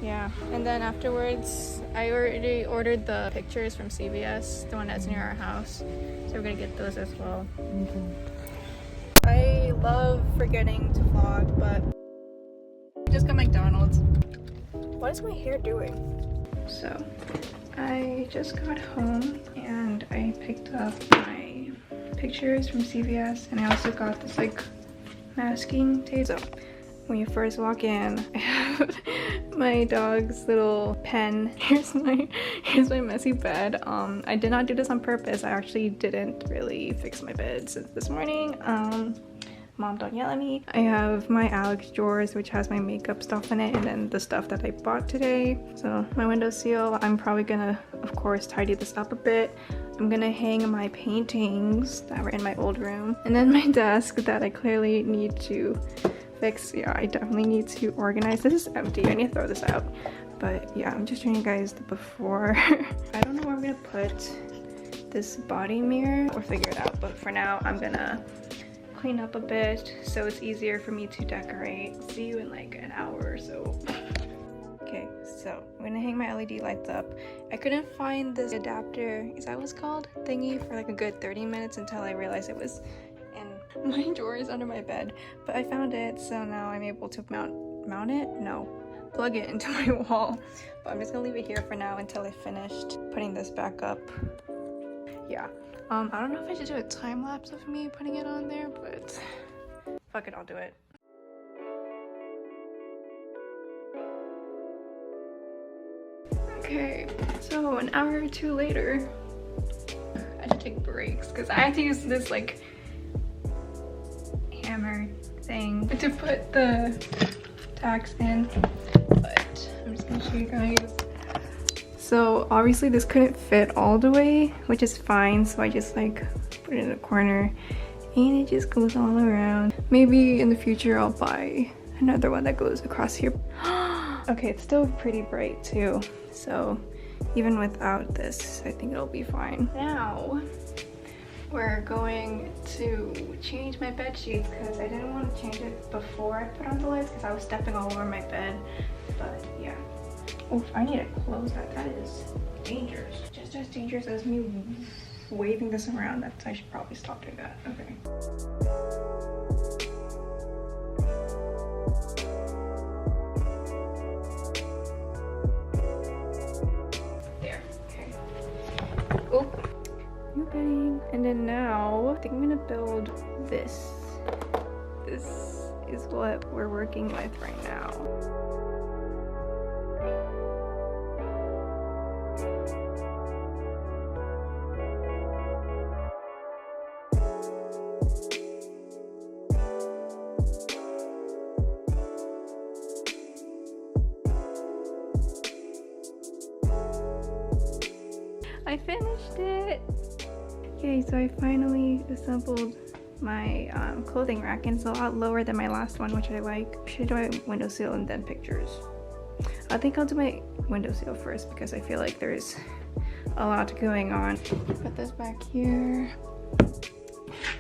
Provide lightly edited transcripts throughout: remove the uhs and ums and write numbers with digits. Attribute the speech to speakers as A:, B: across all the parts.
A: Yeah, and then afterwards I already ordered the pictures from CVS, the one that's near our house, so we're gonna get those as well. I love forgetting to vlog, but I just got McDonald's. What is my hair doing? So I just got home and I picked up my pictures from CVS, and I also got this like masking tape. So when you first walk in, I have my dog's little pen. Here's my messy bed. I did not do this on purpose. I actually didn't really fix my bed since this morning. Mom, don't yell at me. I have my Alex drawers, which has my makeup stuff in it, and then the stuff that I bought today. So my windowsill, I'm probably gonna, of course, tidy this up a bit. I'm gonna hang my paintings that were in my old room, and then my desk that I clearly need to fix. Yeah, I definitely need to organize. This is empty. I need to throw this out. But yeah, I'm just showing you guys the before. I don't know where I'm gonna put this body mirror or figure it out, but for now I'm gonna clean up a bit so it's easier for me to decorate. See you in like an hour or so. Okay, so I'm gonna hang my LED lights up. I couldn't find this adapter, is that what it's called? Thingy for like a good 30 minutes until I realized it was in my drawers under my bed. But I found it, so now I'm able to mount it? No. Plug it into my wall. But I'm just gonna leave it here for now until I finished putting this back up. Yeah. I don't know if I should do a time lapse of me putting it on there, but fuck it, I'll do it. Okay, so an hour or two later, I should take breaks because I have to use this like hammer thing to put the tacks in, but I'm just gonna show you guys. So obviously this couldn't fit all the way, which is fine, so I just like put it in a corner and it just goes all around. Maybe in the future I'll buy another one that goes across here. Okay, it's still pretty bright too, so even without this I think it'll be fine. Now we're going to change my bed sheets because I didn't want to change it before I put on the lights because I was stepping all over my bed, but yeah. Oof, I need to close that. That is dangerous. Just as dangerous as me waving this around. I should probably stop doing that. Okay. There. Okay. Oh, new bedding. And then now, I think I'm gonna build this. This is what we're working with right now. I finished it! Okay, so I finally assembled my clothing rack, and it's a lot lower than my last one, which I like. Should do my windowsill and then pictures. I think I'll do my windowsill first because I feel like there's a lot going on. Put this back here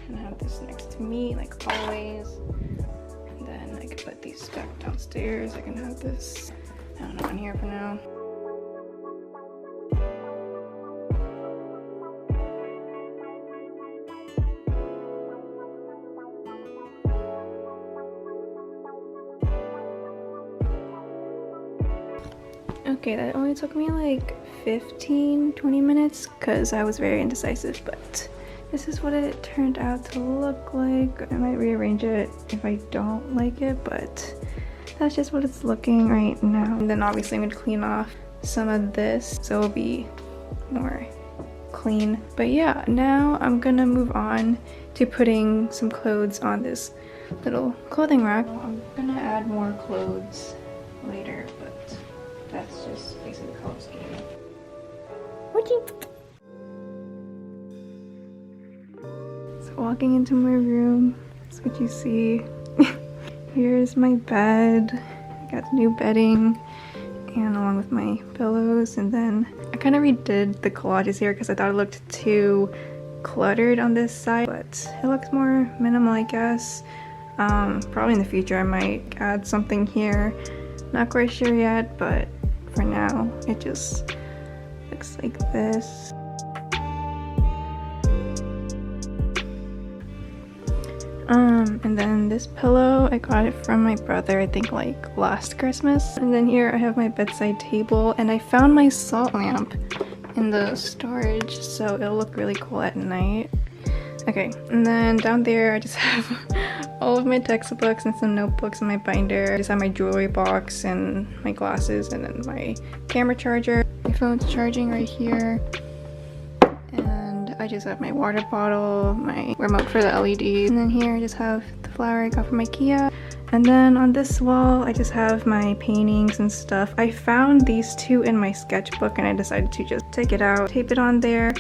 A: and have this next to me like always. And then I can put these back downstairs. I can have this, I don't know, in here for now. Okay, that only took me like 15-20 minutes because I was very indecisive, but this is what it turned out to look like. I might rearrange it if I don't like it, but that's just what it's looking right now. And then obviously I'm going to clean off some of this so it'll be more clean. But yeah, now I'm gonna move on to putting some clothes on this little clothing rack. I'm gonna add more clothes later, but that's just basically the color scheme. So walking into my room, that's what you see. Here's my bed. I got new bedding and along with my pillows, and then I kind of redid the collages here because I thought it looked too cluttered on this side, but it looks more minimal, I guess. Probably in the future I might add something here. Not quite sure yet, but for now. It just looks like this. And then this pillow, I got it from my brother, I think like last Christmas. And then here I have my bedside table, and I found my salt lamp in the storage, so it'll look really cool at night. Okay, and then down there I just have all of my textbooks and some notebooks in my binder. I just have my jewelry box and my glasses, and then my camera charger. My phone's charging right here. And I just have my water bottle, my remote for the LED. And then here I just have the flower I got from IKEA. And then on this wall, I just have my paintings and stuff. I found these two in my sketchbook and I decided to just take it out, tape it on there.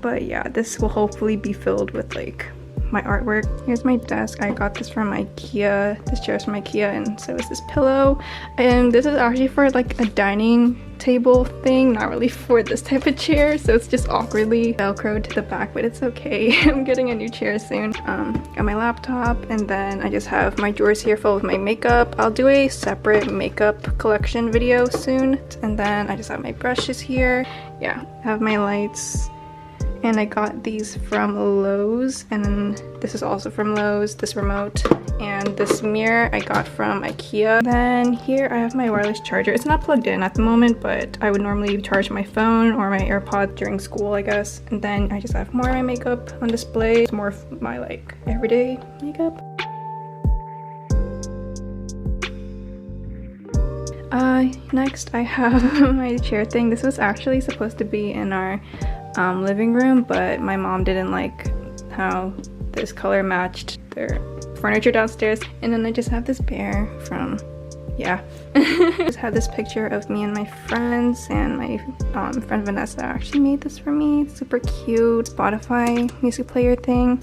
A: But yeah, this will hopefully be filled with like my artwork. Here's my desk. I got this from IKEA. This chair is from IKEA, and so is this pillow. And this is actually for like a dining table thing, not really for this type of chair, so it's just awkwardly velcroed to the back, but it's okay. I'm getting a new chair soon. Got my laptop, and then I just have my drawers here full of my makeup. I'll do a separate makeup collection video soon. And then I just have my brushes here. Yeah, I have my lights. And I got these from Lowe's, and then this is also from Lowe's, this remote, and this mirror I got from IKEA. Then here I have my wireless charger. It's not plugged in at the moment, but I would normally charge my phone or my AirPods during school, I guess. And then I just have more of my makeup on display. It's more of my like everyday makeup. Next I have my chair thing. This was actually supposed to be in our living room, but my mom didn't like how this color matched their furniture downstairs. And then I just have this bear from, yeah. Just have this picture of me and my friends, and my friend Vanessa actually made this for me. It's super cute Spotify music player thing.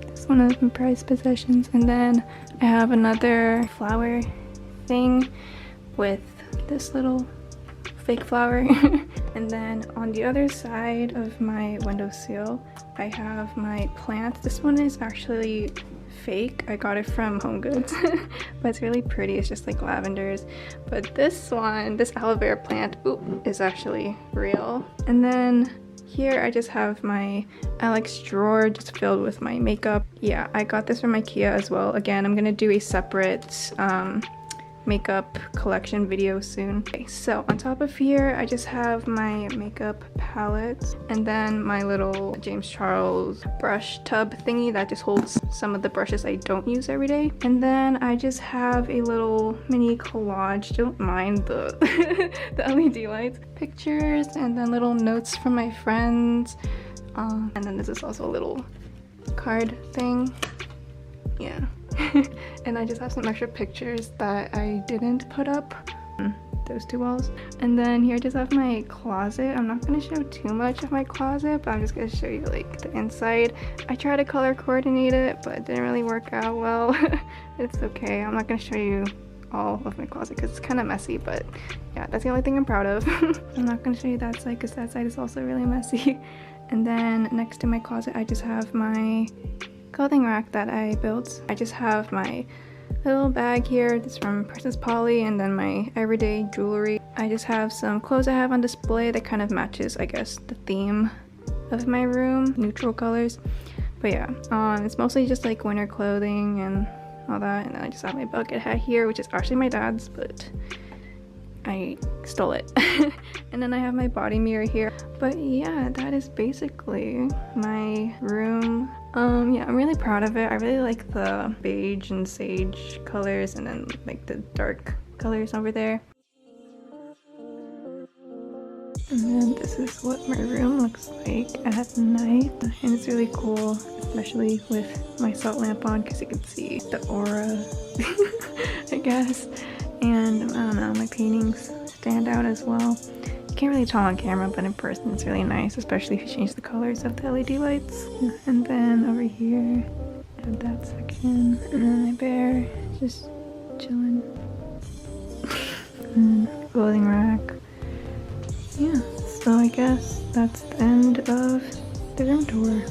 A: It's one of my prized possessions. And then I have another flower thing with this little fake flower. And then on the other side of my windowsill, I have my plant. This one is actually fake. I got it from Home Goods, but it's really pretty. It's just like lavenders. But this one, this aloe vera plant, is actually real. And then here I just have my Alex drawer just filled with my makeup. Yeah, I got this from IKEA as well. Again, I'm gonna do a separate makeup collection video soon. Okay, so on top of here I just have my makeup palette, and then my little James Charles brush tub thingy that just holds some of the brushes I don't use every day. And then I just have a little mini collage. Don't mind the the LED lights, pictures, and then little notes from my friends. And then this is also a little card thing. Yeah. And I just have some extra pictures that I didn't put up on those two walls. And then here I just have my closet. I'm not going to show too much of my closet, but I'm just going to show you like the inside. I tried to color coordinate it, but it didn't really work out well. It's okay. I'm not going to show you all of my closet because it's kind of messy, but yeah, that's the only thing I'm proud of. I'm not going to show you that side because that side is also really messy. And then next to my closet I just have my clothing rack that I built. I just have my little bag here. This is from Princess Polly, and then my everyday jewelry. I just have some clothes I have on display that kind of matches, I guess, the theme of my room, neutral colors. But yeah, it's mostly just like winter clothing and all that. And then I just have my bucket hat here, which is actually my dad's, but I stole it. And then I have my body mirror here. But yeah, that is basically my room. Yeah, I'm really proud of it. I really like the beige and sage colors, and then like the dark colors over there. And then this is what my room looks like at night, and it's really cool, especially with my salt lamp on, because you can see the aura, I guess. And I don't know, my paintings stand out as well. You can't really tell on camera, but in person it's really nice, especially if you change the colors of the LED lights. And then over here I have that section, and then my bear just chilling. And clothing rack. Yeah, so I guess that's the end of the room tour.